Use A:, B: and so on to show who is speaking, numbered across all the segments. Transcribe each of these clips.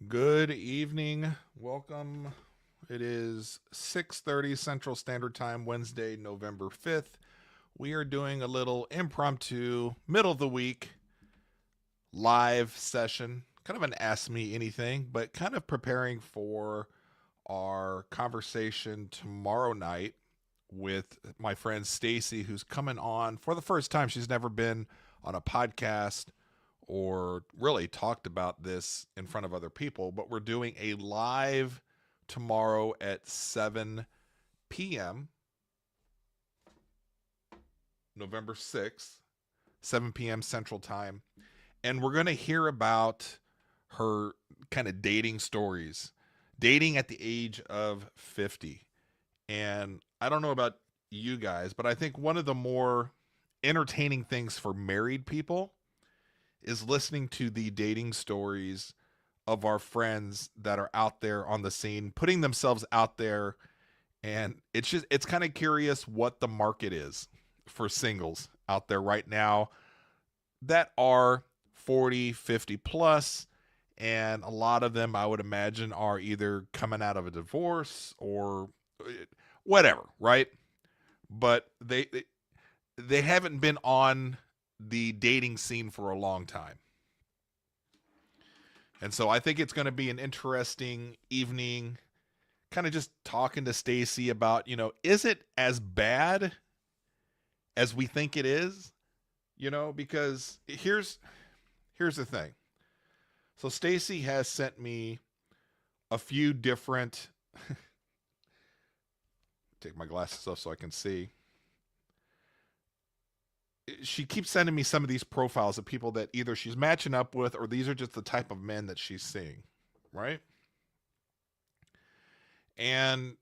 A: Good evening. Welcome. It is 6:30 Central Standard Time, Wednesday, November 5th. We are doing a little impromptu middle of the week live session, kind of an ask me anything, but kind of preparing for our conversation tomorrow night with my friend Stacey, who's coming on for the first time. She's never been on a podcast or really talked about this in front of other people, but we're doing a live tomorrow at 7 p.m., November 6th, 7 p.m. Central Time. And we're going to hear about her kind of dating stories, dating at the age of 50. And I don't know about you guys, but I think one of the more entertaining things for married people is listening to the dating stories of our friends that are out there on the scene, putting themselves out there. And it's kind of curious what the market is for singles out there right now that are 40, 50 plus. And a lot of them, I would imagine, are either coming out of a divorce or whatever, right? But they haven't been on the dating scene for a long time. And so I think it's going to be an interesting evening, kind of just talking to Stacey about, is it as bad as we think it is? Because here's the thing. So Stacey has sent me a few different take my glasses off so I can see. She keeps sending me some of these profiles of people that either she's matching up with or these are just the type of men that she's seeing, right? And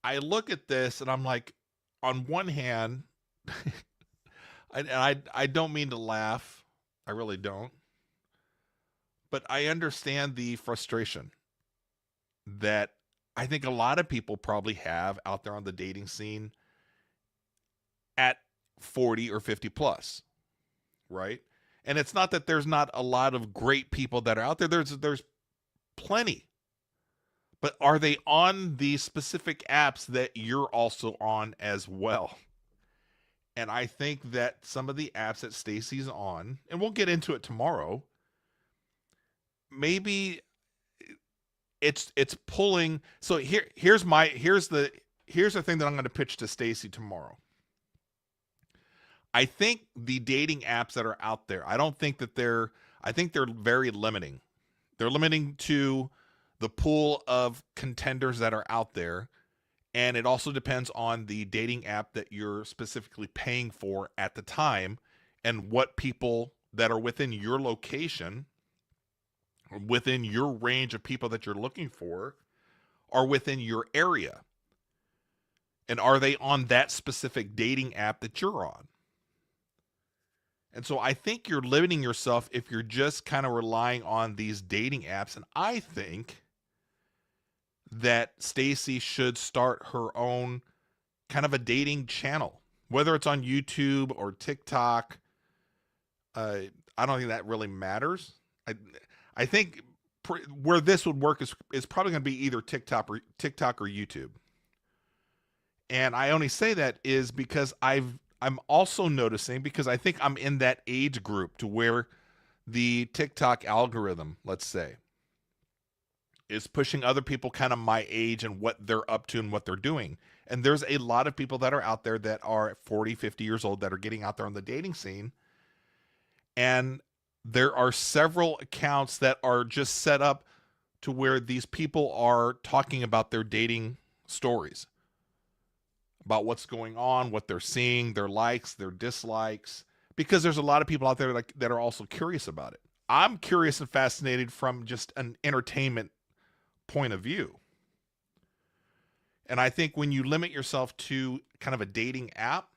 A: I look at this and I'm like, on one hand, I don't mean to laugh. I really don't. But I understand the frustration that I think a lot of people probably have out there on the dating scene at 40 or 50 plus, right? And it's not that there's not a lot of great people that are out there. There's plenty. But are they on the specific apps that you're also on as well? And I think that some of the apps that Stacey's on, and we'll get into it tomorrow, maybe it's pulling. So here's the thing that I'm going to pitch to Stacey tomorrow. I think the dating apps that are out there, I think they're very limiting. They're limiting to the pool of contenders that are out there. And it also depends on the dating app that you're specifically paying for at the time and what people that are within your location, within your range of people that you're looking for, are within your area. And are they on that specific dating app that you're on? And so I think you're limiting yourself if you're just kind of relying on these dating apps. And I think that Stacey should start her own kind of a dating channel, whether it's on YouTube or TikTok. I don't think that really matters. I think where this would work is probably going to be either TikTok or YouTube. And I only say that is because I'm also noticing, because I think I'm in that age group to where the TikTok algorithm, let's say, is pushing other people kind of my age and what they're up to and what they're doing. And there's a lot of people that are out there that are 40, 50 years old that are getting out there on the dating scene. And there are several accounts that are just set up to where these people are talking about their dating stories, about what's going on, what they're seeing, their likes, their dislikes, because there's a lot of people out there that are also curious about it. I'm curious and fascinated from just an entertainment point of view. And I think when you limit yourself to kind of a dating app,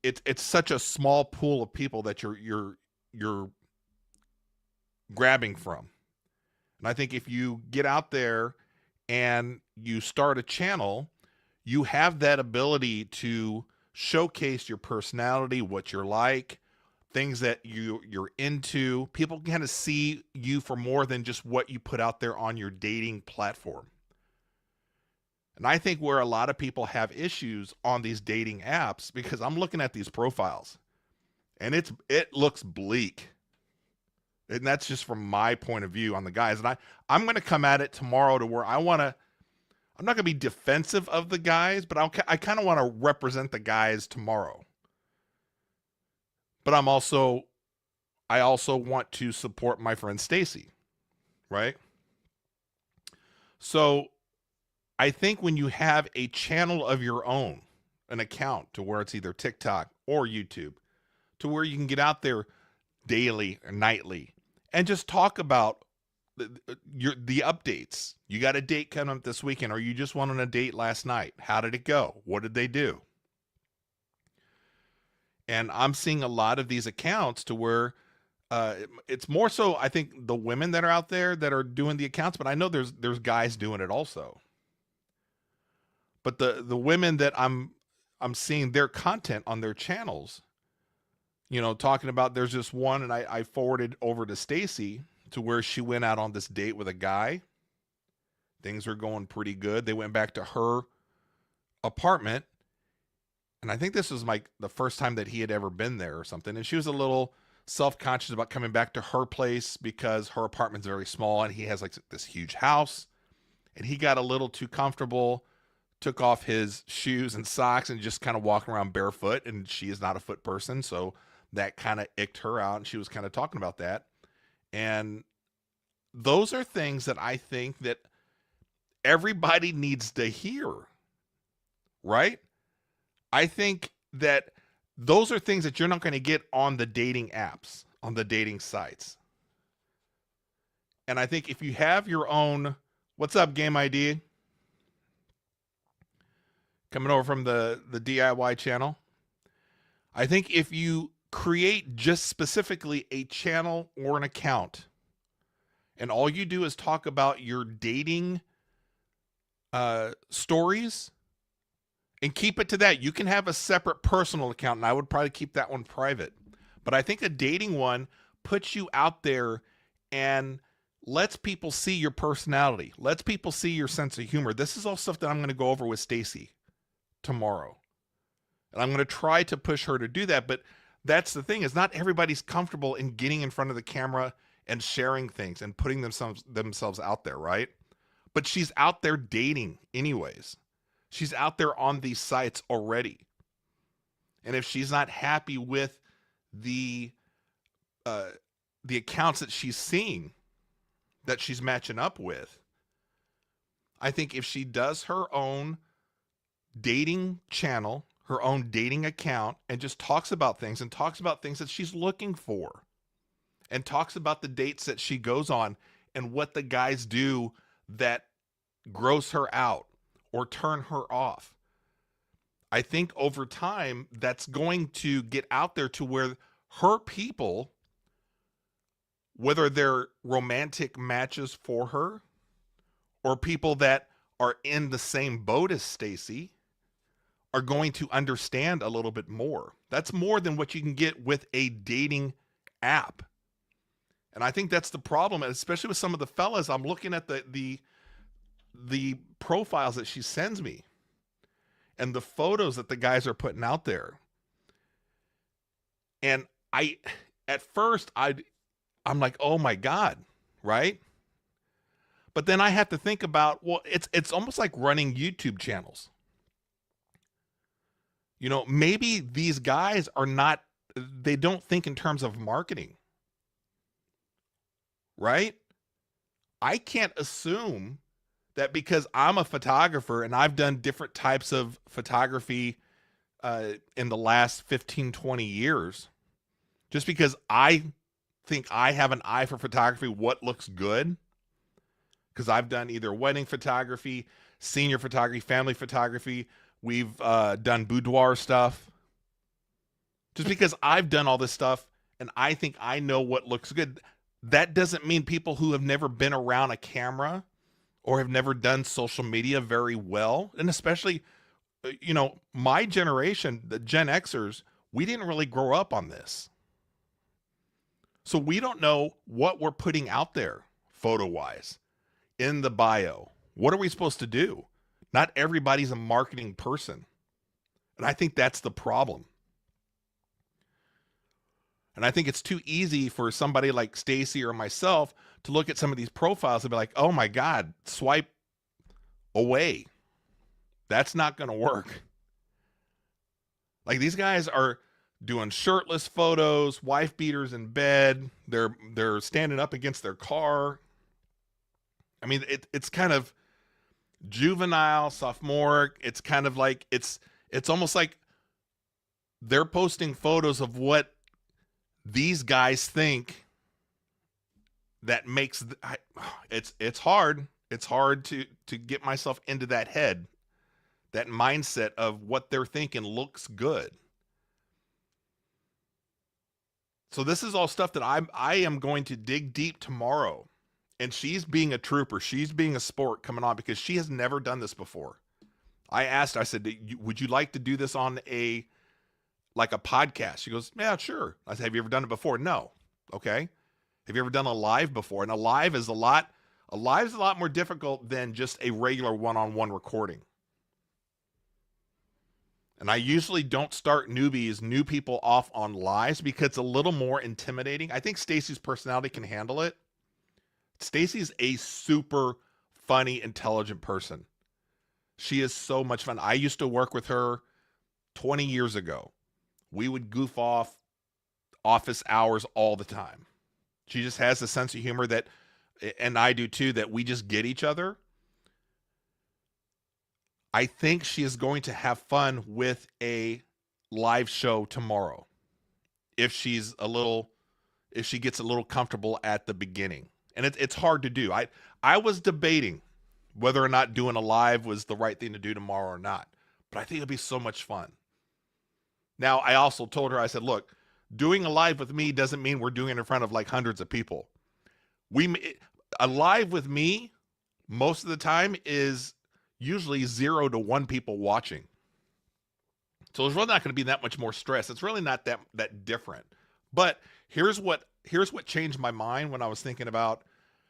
A: it's such a small pool of people that you're grabbing from. And I think if you get out there and you start a channel, you have that ability to showcase your personality, what you're like, things that you're into. People can kind of see you for more than just what you put out there on your dating platform. And I think where a lot of people have issues on these dating apps, because I'm looking at these profiles and it looks bleak. And that's just from my point of view on the guys. And I'm going to come at it tomorrow to where I'm not going to be defensive of the guys, but I kind of want to represent the guys tomorrow. But I also want to support my friend Stacey, right? So I think when you have a channel of your own, an account to where it's either TikTok or YouTube, to where you can get out there daily or nightly and just talk about the updates. You got a date coming up this weekend, or you just went on a date last night. How did it go? What did they do? And I'm seeing a lot of these accounts to where it's more so, I think, the women that are out there that are doing the accounts, but I know there's guys doing it also. But the women that I'm seeing their content on their channels, talking about, there's just one, and I forwarded over to Stacey, to where she went out on this date with a guy. Things were going pretty good. They went back to her apartment, and I think this was like the first time that he had ever been there or something. And she was a little self-conscious about coming back to her place because her apartment's very small and he has like this huge house. And he got a little too comfortable, took off his shoes and socks and just kind of walking around barefoot. And she is not a foot person, so that kind of icked her out. And she was kind of talking about that. And those are things that I think that everybody needs to hear, right? I think that those are things that you're not going to get on the dating apps, on the dating sites. And I think if you have your own, what's up, Game ID? Coming over from the DIY channel. I think if you create just specifically a channel or an account, and all you do is talk about your dating stories, and keep it to that. You can have a separate personal account, and I would probably keep that one private. But I think a dating one puts you out there and lets people see your personality, lets people see your sense of humor. This is all stuff that I'm going to go over with Stacey tomorrow. And I'm going to try to push her to do that. But that's the thing, is not everybody's comfortable in getting in front of the camera and sharing things and putting themselves out there, right? But she's out there dating anyways. She's out there on these sites already. And if she's not happy with the accounts that she's seeing, that she's matching up with, I think if she does her own dating channel, her own dating account, and just talks about things that she's looking for, and talks about the dates that she goes on and what the guys do that gross her out or turn her off, I think over time that's going to get out there to where her people, whether they're romantic matches for her or people that are in the same boat as Stacey, are going to understand a little bit more. That's more than what you can get with a dating app. And I think that's the problem, especially with some of the fellas. I'm looking at the profiles that she sends me and the photos that the guys are putting out there. And at first I'm like, oh my God, right? But then I have to think about, well, it's almost like running YouTube channels. Maybe these guys they don't think in terms of marketing, right? I can't assume that because I'm a photographer and I've done different types of photography in the last 15, 20 years, just because I think I have an eye for photography, what looks good, because I've done either wedding photography, senior photography, family photography. We've done boudoir stuff. Just because I've done all this stuff and I think I know what looks good, that doesn't mean people who have never been around a camera or have never done social media very well, and especially, my generation, the Gen Xers, we didn't really grow up on this. So we don't know what we're putting out there photo wise in the bio. What are we supposed to do? Not everybody's a marketing person. And I think that's the problem. And I think it's too easy for somebody like Stacey or myself to look at some of these profiles and be like, oh my God, swipe away. That's not going to work. Like these guys are doing shirtless photos, wife beaters in bed. They're standing up against their car. I mean, it's kind of juvenile, sophomoric. It's kind of like it's almost like they're posting photos of what these guys think that makes it's hard. It's hard to get myself into that head, that mindset of what they're thinking looks good. So this is all stuff that I am going to dig deep tomorrow. And she's being a trooper. She's being a sport coming on because she has never done this before. I asked, I said, would you like to do this on a podcast? She goes, yeah, sure. I said, have you ever done it before? No. Okay. Have you ever done a live before? And a live is a lot more difficult than just a regular one-on-one recording. And I usually don't start new people off on lives because it's a little more intimidating. I think Stacey's personality can handle it. Stacey's a super funny, intelligent person. She is so much fun. I used to work with her 20 years ago. We would goof off office hours all the time. She just has a sense of humor that, and I do too, that we just get each other. I think she is going to have fun with a live show tomorrow. If she gets a little comfortable at the beginning. And it's hard to do. I was debating whether or not doing a live was the right thing to do tomorrow or not. But I think it'll be so much fun. Now, I also told her, I said, look, doing a live with me doesn't mean we're doing it in front of like hundreds of people. A live with me, most of the time, is usually 0 to 1 people watching. So there's really not going to be that much more stress. It's really not that different. But here's what changed my mind when I was thinking about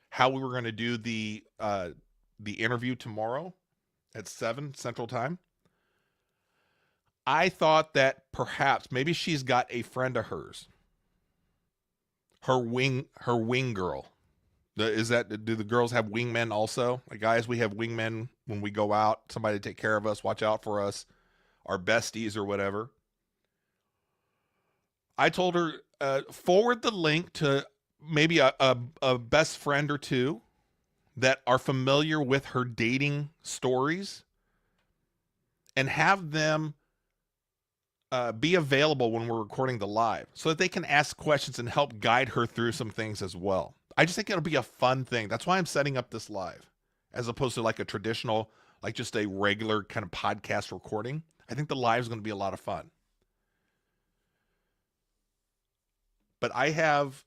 A: how we were going to do the interview tomorrow at 7 Central Time. I thought that perhaps maybe she's got a friend of hers, her wing girl. Do the girls have wingmen also? Like guys, we have wingmen when we go out, somebody to take care of us, watch out for us, our besties or whatever. I told her, forward the link to maybe a best friend or two that are familiar with her dating stories and have them be available when we're recording the live so that they can ask questions and help guide her through some things as well. I just think it'll be a fun thing. That's why I'm setting up this live as opposed to like a traditional, like just a regular kind of podcast recording. I think the live is going to be a lot of fun. But I have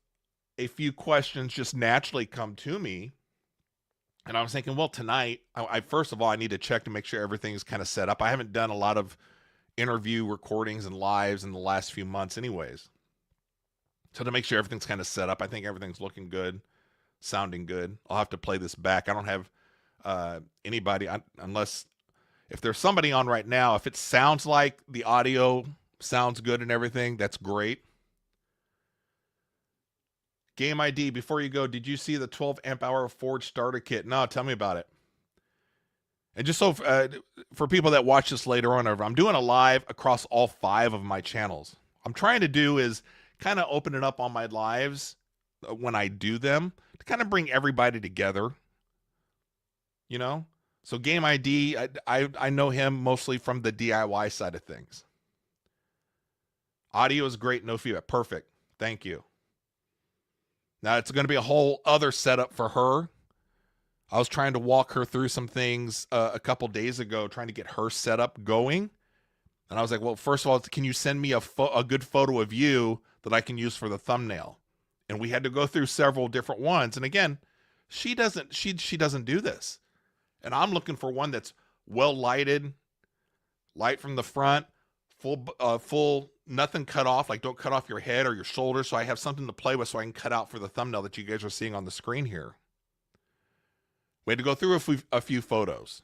A: a few questions just naturally come to me. And I was thinking, well, tonight, I first of all, I need to check to make sure everything's kind of set up. I haven't done a lot of interview recordings and lives in the last few months anyways. So to make sure everything's kind of set up, I think everything's looking good, sounding good. I'll have to play this back. I don't have anybody, unless if there's somebody on right now, if it sounds like the audio sounds good and everything, that's great. Game ID, before you go, did you see the 12 amp hour Forge starter kit? No, tell me about it. And just so for people that watch this later on, I'm doing a live across all 5 of my channels. I'm trying to do is kind of open it up on my lives when I do them to kind of bring everybody together, you know? So Game ID, I know him mostly from the DIY side of things. Audio is great, no feedback. Perfect. Thank you. Now it's going to be a whole other setup for her. I was trying to walk her through some things a couple days ago, trying to get her setup going. And I was like, well, first of all, can you send me a good photo of you that I can use for the thumbnail? And we had to go through several different ones. And again, she doesn't do this. And I'm looking for one that's well lighted, light from the front, full nothing cut off, like don't cut off your head or your shoulder, so I have something to play with so I can cut out for the thumbnail that you guys are seeing on the screen here. We had to go through a few photos,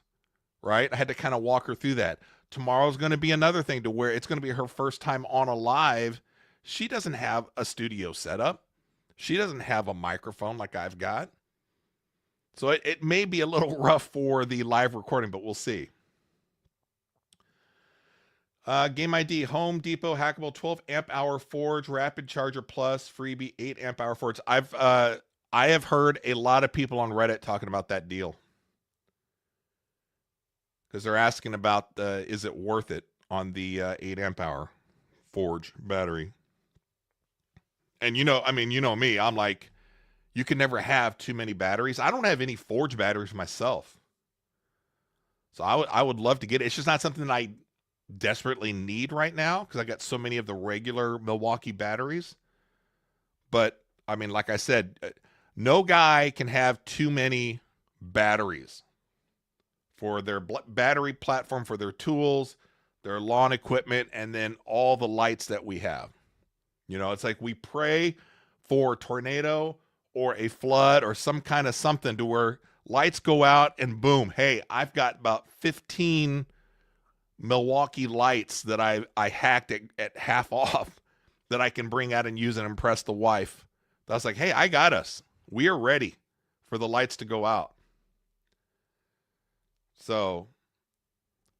A: right? I had to kind of walk her through that. Tomorrow's going to be another thing to where it's going to be her first time on a live. She doesn't have a studio setup. She doesn't have a microphone like I've got. So it may be a little rough for the live recording, but we'll see. Game ID, Home Depot hackable 12 amp hour Forge Rapid Charger Plus freebie 8 amp hour Forge. I have heard a lot of people on Reddit talking about that deal because they're asking about is it worth it on the 8 amp hour Forge battery. And you know me, I'm like, you can never have too many batteries. I don't have any Forge batteries myself, so I would love to get it. It's just not something that I desperately need right now because I got so many of the regular Milwaukee batteries. But I mean, like I said, no guy can have too many batteries for their battery platform, for their tools, their lawn equipment, and then all the lights that we have. You know, it's like we pray for a tornado or a flood or some kind of something to where lights go out and boom, hey, I've got about 15 Milwaukee lights that I hacked at half off that I can bring out and use and impress the wife. That's like, hey, I got us. We are ready for the lights to go out. So,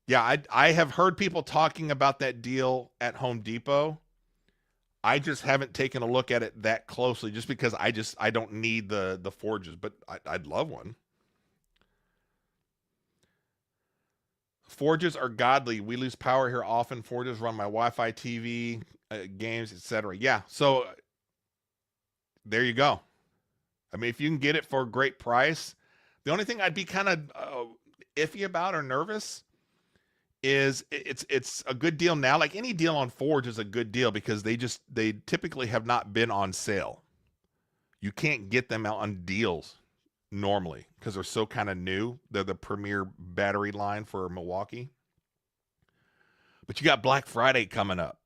A: yeah, I have heard people talking about that deal at Home Depot. I just haven't taken a look at it that closely just because I don't need the Forges, but I'd love one. Forges are godly. We lose power here often. Forges run my Wi-Fi, TV, games, etc. Yeah, so there you go. I mean, if you can get it for a great price, the only thing I'd be kind of iffy about or nervous is it's a good deal now. Like any deal on Forge is a good deal because they typically have not been on sale. You can't get them out on deals normally because they're so kind of new. They're the premier battery line for Milwaukee. But you got Black Friday coming up.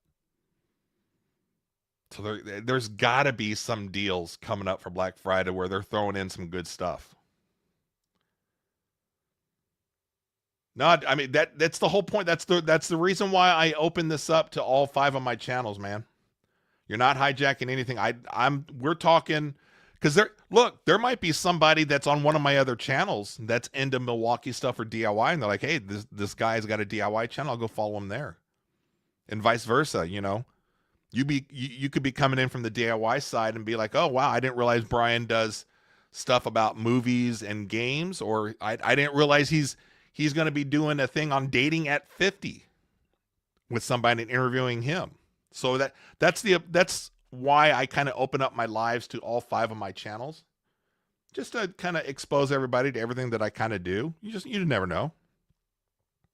A: So there's got to be some deals coming up for Black Friday where they're throwing in some good stuff. No, I mean that's the whole point. That's the reason why I opened this up to all 5 of my channels, man. You're not hijacking anything. We're talking because there might be somebody that's on one of my other channels that's into Milwaukee stuff or DIY, and they're like, hey, this guy's got a DIY channel. I'll go follow him there, and vice versa. You know, you could be coming in from the DIY side and be like, oh wow, I didn't realize Brian does stuff about movies and games, or I didn't realize he's going to be doing a thing on dating at 50 with somebody and interviewing him. So that's why I kind of open up my lives to all 5 of my channels, just to kind of expose everybody to everything that I kind of do. You never know.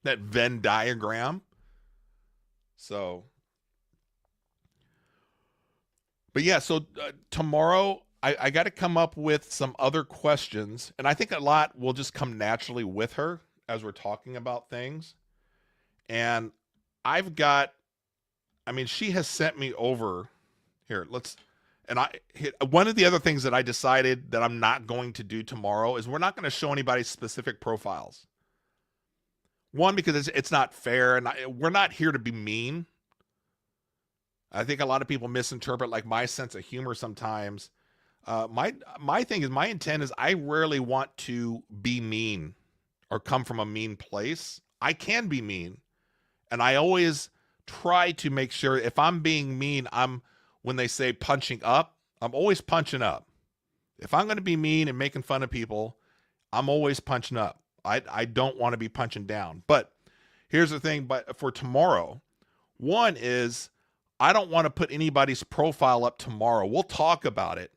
A: That Venn diagram. So, but yeah, so tomorrow I got to come up with some other questions, and I think a lot will just come naturally with her as we're talking about things. And she has sent me over here. One of the other things that I decided that I'm not going to do tomorrow is we're not going to show anybody specific profiles. One, because it's not fair, and we're not here to be mean. I think a lot of people misinterpret like my sense of humor sometimes. My thing is, my intent is I rarely want to be mean or come from a mean place. I can be mean, and I always try to make sure if I'm being mean, when they say punching up, I'm always punching up. If I'm going to be mean and making fun of people, I'm always punching up. I don't want to be punching down. But here's the thing, but for tomorrow, one is I don't want to put anybody's profile up tomorrow. We'll talk about it,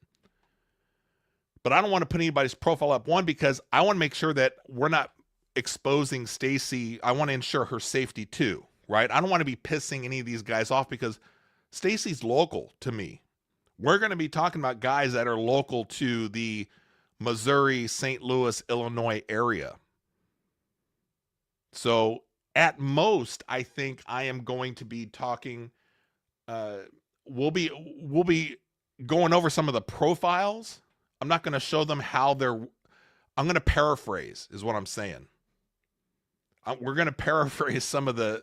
A: but I don't want to put anybody's profile up. One, because I want to make sure that we're not exposing Stacey. I want to ensure her safety too, right? I don't want to be pissing any of these guys off because Stacey's local to me. We're going to be talking about guys that are local to the Missouri, St. Louis, Illinois area. So at most, I think I am going to be talking Uh, we'll be going over some of the profiles. I'm not going to show them how they're. I'm going to paraphrase, is what I'm saying. We're going to paraphrase some of the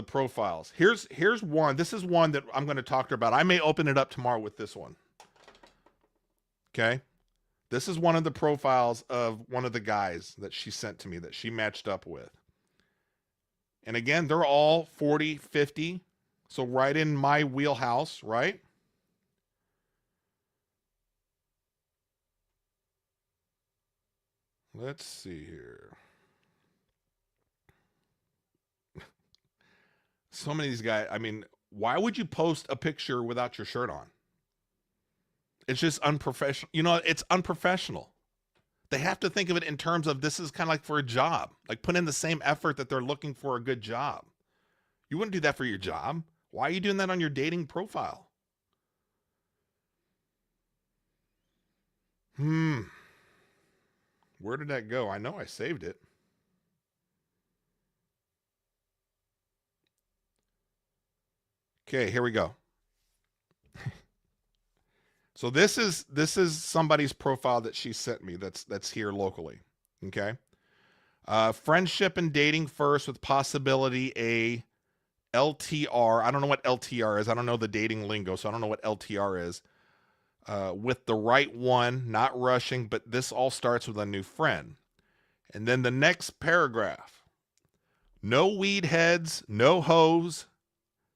A: profiles. Here's one. This is one that I'm going to talk to her about. I may open it up tomorrow with this one. Okay. This is one of the profiles of one of the guys that she sent to me that she matched up with. And again, they're all 40, 50. So right in my wheelhouse, right? Let's see here. So many of these guys, I mean, why would you post a picture without your shirt on? It's just unprofessional. It's unprofessional. They have to think of it in terms of this is kind of like for a job, like put in the same effort that they're looking for a good job. You wouldn't do that for your job. Why are you doing that on your dating profile? Where did that go? I know I saved it. Okay, here we go. So this is somebody's profile that she sent me that's here locally. Okay. Friendship and dating first with possibility a LTR. I don't know what LTR is. I don't know the dating lingo, so I don't know what LTR is. With the right one, not rushing, but this all starts with a new friend. And then the next paragraph. No weed heads, no hoes,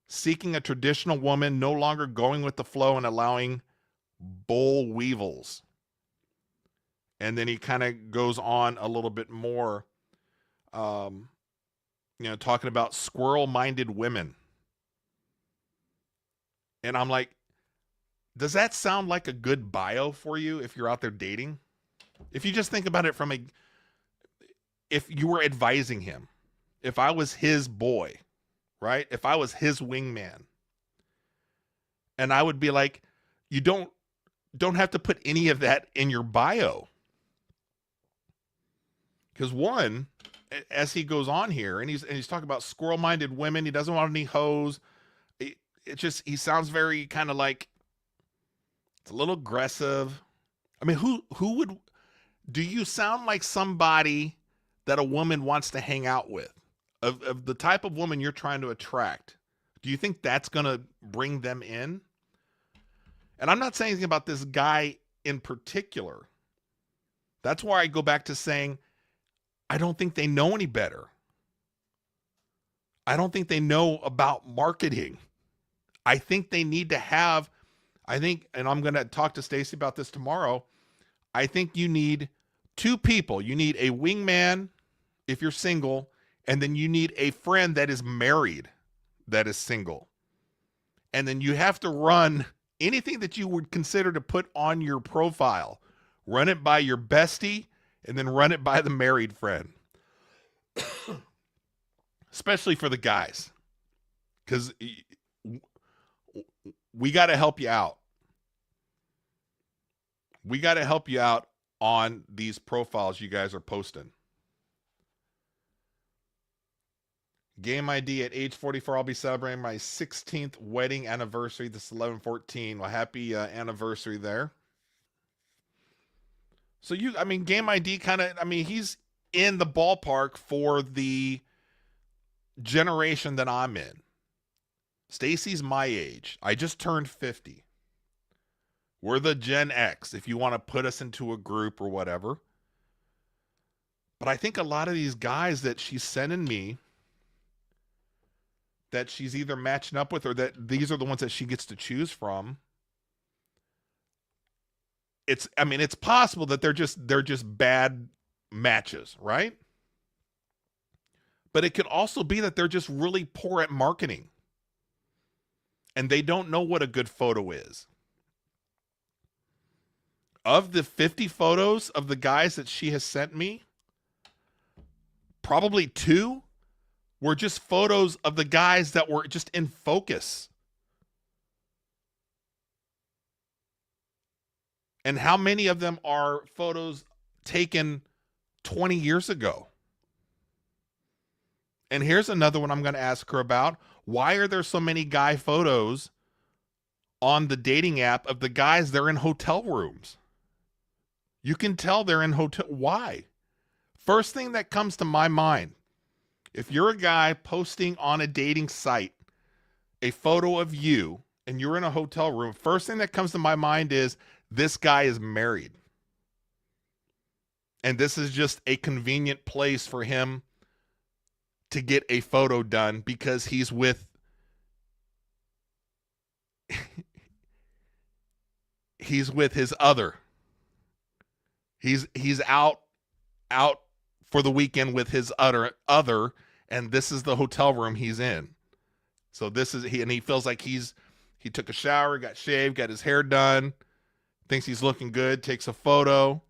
A: seeking a traditional woman, no longer going with the flow and allowing boll weevils. And then he kind of goes on a little bit more, talking about squirrel-minded women. And I'm like, does that sound like a good bio for you if you're out there dating? If you just think about it if you were advising him, if I was his boy, right? If I was his wingman, and I would be like, you don't have to put any of that in your bio. Because one, as he goes on here, and he's talking about squirrel-minded women, he doesn't want any hoes. He sounds very kind of like, it's a little aggressive. I mean, who would, do you sound like somebody that a woman wants to hang out with? Of the type of woman you're trying to attract, do you think that's going to bring them in? And I'm not saying anything about this guy in particular. That's why I go back to saying, I don't think they know any better. I don't think they know about marketing. I think they need to have, and I'm going to talk to Stacey about this tomorrow. I think you need two people. You need a wingman if you're single, and then you need a friend that is married that is single. And then you have to run anything that you would consider to put on your profile. Run it by your bestie, and then run it by the married friend. Especially for the guys. Because we got to help you out. We got to help you out on these profiles you guys are posting. Game ID at age 44. I'll be celebrating my 16th wedding anniversary. This is 11/14. Well, happy anniversary there. So Game ID he's in the ballpark for the generation that I'm in. Stacey's my age. I just turned 50. We're the Gen X, if you want to put us into a group or whatever. But I think a lot of these guys that she's sending me, that she's either matching up with or that these are the ones that she gets to choose from, it's possible that they're just bad matches, right? But it could also be that they're just really poor at marketing and they don't know what a good photo is. Of the 50 photos of the guys that she has sent me, probably 2 were just photos of the guys that were just in focus. And how many of them are photos taken 20 years ago? And here's another one I'm going to ask her about. Why are there so many guy photos on the dating app of the guys they're in hotel rooms? You can tell they're in hotel. Why? First thing that comes to my mind, if you're a guy posting on a dating site a photo of you and you're in a hotel room, first thing that comes to my mind is this guy is married. And this is just a convenient place for him to get a photo done because he's with he's with his other. He's out for the weekend with his other, and this is the hotel room he's in. So this is he feels like he took a shower, got shaved, got his hair done, thinks he's looking good, takes a photo.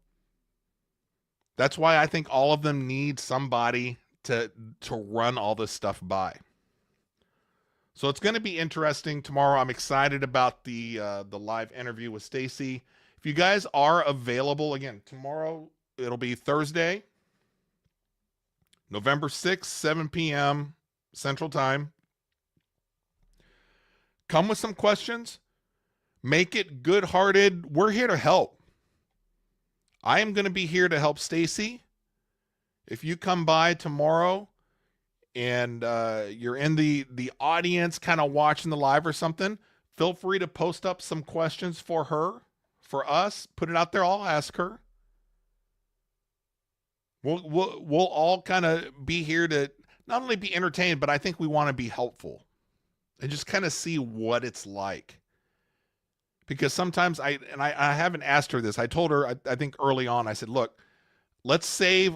A: That's why I think all of them need somebody to run all this stuff by. So it's going to be interesting tomorrow. I'm excited about the live interview with Stacey. If you guys are available, again, tomorrow it'll be Thursday, November 6th, 7 p.m. Central Time. Come with some questions. Make it good-hearted. We're here to help. I am going to be here to help Stacey. If you come by tomorrow and you're in the audience kind of watching the live or something, feel free to post up some questions for her, for us. Put it out there. I'll ask her. We'll all kind of be here to not only be entertained, but I think we want to be helpful and just kind of see what it's like. Because sometimes I haven't asked her this. I told her, I think early on, I said, look, let's save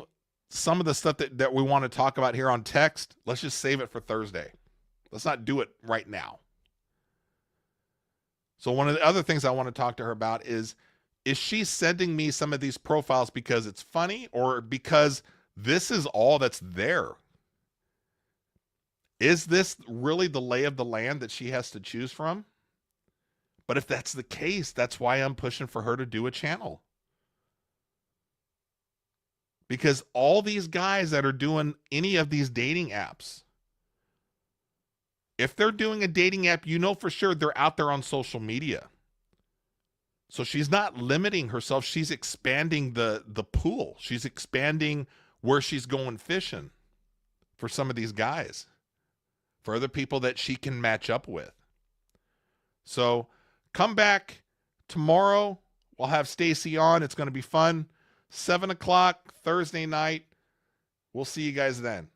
A: some of the stuff that we want to talk about here on text. Let's just save it for Thursday. Let's not do it right now. So one of the other things I want to talk to her about is she sending me some of these profiles because it's funny or because this is all that's there? Is this really the lay of the land that she has to choose from? But if that's the case, that's why I'm pushing for her to do a channel. Because all these guys that are doing any of these dating apps, if they're doing a dating app, you know for sure they're out there on social media. So she's not limiting herself. She's expanding the pool. She's expanding where she's going fishing for some of these guys, for other people that she can match up with. So come back tomorrow. We'll have Stacey on. It's going to be fun. 7 o'clock Thursday night. We'll see you guys then.